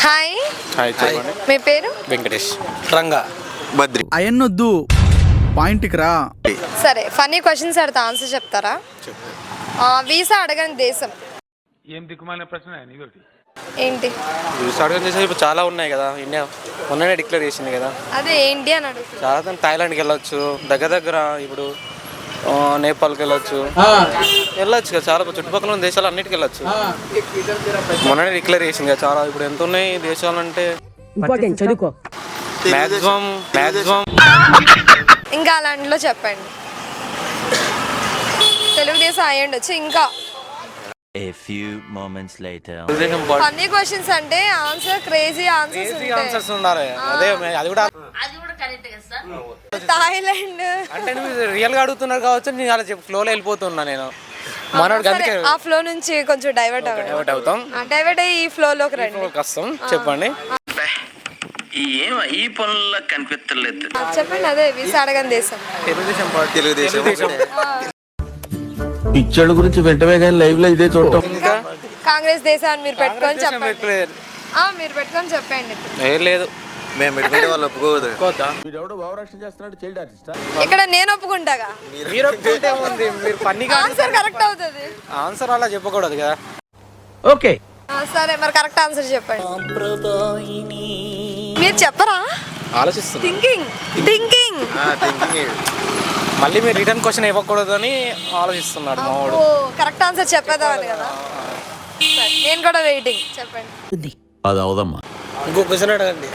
Hi. Hi చెప్పండి. మీ పేరు? వెంకటేష్. రంగా. బద్రి. అయన్నొద్దు, పాయింట్కి రా. సరే, ఫన్నీ క్వశ్చన్స్ అడితే ఆన్సర్ చెప్తారా? వీసా అడగని దేశం ఏం దిక్కుమాలిన ప్రశ్న ఇదొకటి. ఏంటి? వీసా అడగని దేశాలు ఇప్పుడు చాలా ఉన్నాయి కదా. ఇండియా మొన్ననే డిక్లేర్ చేసింది కదా. అదే ఏంటి అని అడుగుతుంది. చాలా థాయిలాండ్కి వెళ్ళొచ్చు, దగ్గర ఇప్పుడు నేపాల్కి వెళ్ళొచ్చు కదా. చాలా చుట్టుపక్కల ఉన్న దేశాలు అన్నిటికి వెళ్ళొచ్చు. మొన్ననే డిక్లేర్ చేసింది కదా. చాలా ఇప్పుడు ఎంత ఉన్నాయి దేశాలు అంటే మ్యాక్సిమం ఇంకా అలాంటిలో చెప్పండి. తెలుగుదేశం అయ్యి ఉండొచ్చు. ఇంకా A few moments later. Funny questions అంటే ఆన్సర్ క్రేజీ ఆన్సర్స్ ఉండాలి. అదే అది కూడా థాయిలాండ్ అంటే మీరు రియల్ గా అడుగుతున్నారు కావచ్చు. నేను అలా ఫ్లోలో వెళ్ళిపోతున్నా. నేను మనోడికి అందుకే ఆ ఫ్లో నుంచి కొంచెం డైవర్ట్ అవుతాం. డైవర్ట్ అయ్యి ఈ ఫ్లోలోకి రండి. కష్టం. చెప్పండి. ఈ పనుల్లో కనిపించలేదు. చెప్పండి. అదే వీసా అడగని దేశం. తెలుగుదేశం. పిక్చర్ల గురించి వెంటనే కానీ లైవ్ లో ఇదే చూడటం. ఇంకా కాంగ్రెస్ దేశాన్ని మీరు పెట్టుకొని చెప్పండి. మీరు పెట్టుకొని చెప్పండి. లేదు, మేము పెట్టుకుంటే వాళ్ళు ఒప్పుకోవద్దు. ఇక్కడ నేను ఒప్పుకుంటాగా. మీరు ఒప్పుకుంటే ఉంది. మీరు పన్నీగా ఆన్సర్ కరెక్ట్ అవుతుంది. ఆన్సర్ అలా చెప్పకూడదు కదా. ఓకే, సరే, మరి కరెక్ట్ ఆన్సర్ చెప్పండి. మీరు చెప్పరా? ఆలోచిస్తున్నా. థింకింగ్ మళ్ళీ మీరు రిటర్న్ క్వశ్చన్ ఇవ్వకూడదు అని ఆలోచిస్తున్నాడు మావాడు. కరెక్ట్ ఆన్సర్ చెప్పేదాన్ని కదా. సరే, నేను కూడా వెయిటింగ్. చెప్పండి. అది అవదమ్మా. ఇంకో క్వశ్చన్ అడగండి.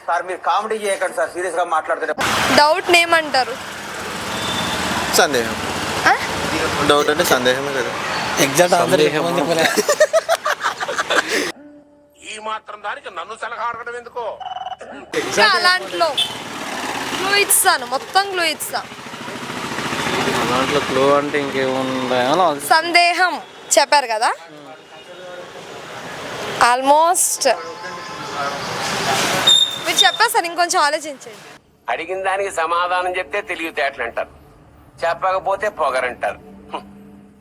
సార్ మీరు కామెడీ చేయకండి సార్, సీరియస్ గా మాట్లాడుతుంటే. డౌట్ నేమ్ అంటారు. సందేహం. డౌట్ అంటే సందేహమే కదా. ఎగ్జాక్ట్ ఆన్సర్ ఈ మాత్రం దానికి నన్ను సలహా అడగడం ఎందుకో. ఇంకా అలాంట్లో క్లూ ఇస్తాను. మొత్తం క్లూ ఇస్తా. దాంట్లో క్లూ అంటే ఇంకేముందా? సందేహం చెప్పారు కదా. ఆల్మోస్ట్ మీరు చెప్పేసారు. ఇంకొంచెం ఆలోచించండి. అడిగిన దానికి సమాధానం చెప్తే తెలివితేటలు అంటారు, చెప్పకపోతే పొగరంటారు.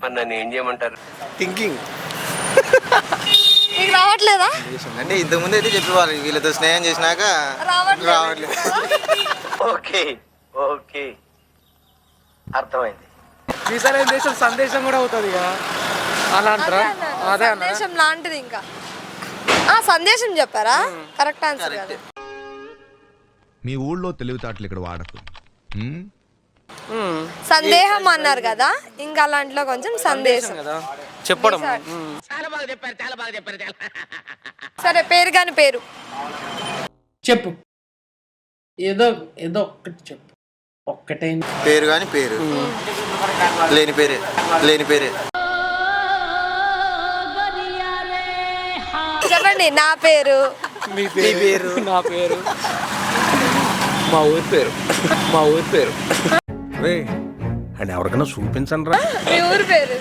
మరి నన్ను ఏం చేయమంటారు? థింకింగ్ మీకు రావట్లేదా? అంటే ఇంతకుముందు అయితే చెప్పేవాళ్ళు, వీళ్ళతో స్నేహం చేసినాక రావట్లేదు. ఓకే ఓకే అర్థమైంది. వీసా దేశం సందేశం కూడా అవుతుంది కదా. అలా అంటారా? అదే అన్న సందేశం లాంటిది. ఇంకా సందేశం చెప్పారా? కరెక్ట్ ఆన్సర్ కదా. మీ ఊళ్ళో తెలివితేటలు ఇక్కడ వాడకు. సందేహం అన్నారు కదా. ఇంకా అలాంటిలో కొంచెం సందేశం కదా చెప్పడం. సరే, పేరు కాని పేరు చెప్పు, ఏదో ఒక్కటి చెప్పు. ఒక్కటే పేరు కానీ పేరు లేని పేరే. చెప్పండి. నా పేరు, మీ పేరు, నా పేరు, మా ఊరి పేరు. అండ్ ఎవరికైనా చూపించండి రా. మీ ఊరి పేరు.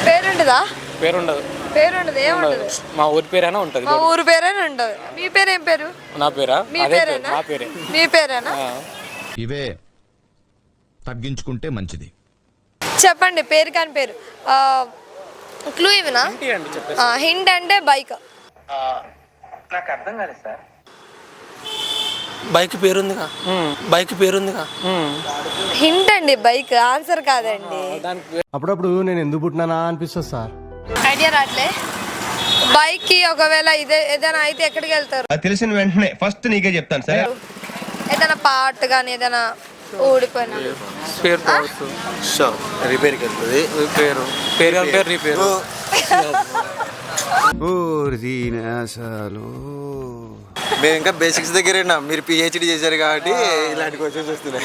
పేరుండదా? పేరుండదు. పేరుండదు. ఏముండదు. మా ఊరి పేరైనా ఉంటది. మా ఊరి పేరేనా ఉండదు. మీ పేరు ఏం పేరు? నా పేరా? మీ అదే పేరు, పేరేనా? నా పేరే. మీ పేరేనా? ఇవే తగ్గించుకుంటే మంచిది. చెప్పండి. పేరు కాని పేరు. క్లూ ఇవినా? అండి చెప్పేసి. హింట్ అంటే బైక్. నాకు అర్థం కాలేదు సార్. బైక్ పేరుందిగా. హింట్ అండి, బైక్. ఆన్సర్ కాదండి. అప్పుడప్పుడు నేను ఎందుకు పుట్టినానా అనిపిస్తుంది సార్. ఐడియా రాట్లే. బైక్ కి ఒకవేళ ఏదైనా అయితే ఎక్కడికి వెళ్తారు? అది తెలిసిన వెంటనే ఫస్ట్ నీకే చెప్తాను సరే. ఏదైనా పార్ట్ కానీ ఏదైనా ఊడిపోయినా పేరు కావచ్చు. రిపేర్కి వెళ్తుంది. రిపేరు. మేము ఇంకా బేసిక్స్ దగ్గర ఉన్నాం. మీరు పిహెచ్డి చేశారు కాబట్టి ఇలాంటి క్వశ్చన్స్ వస్తున్నాయి.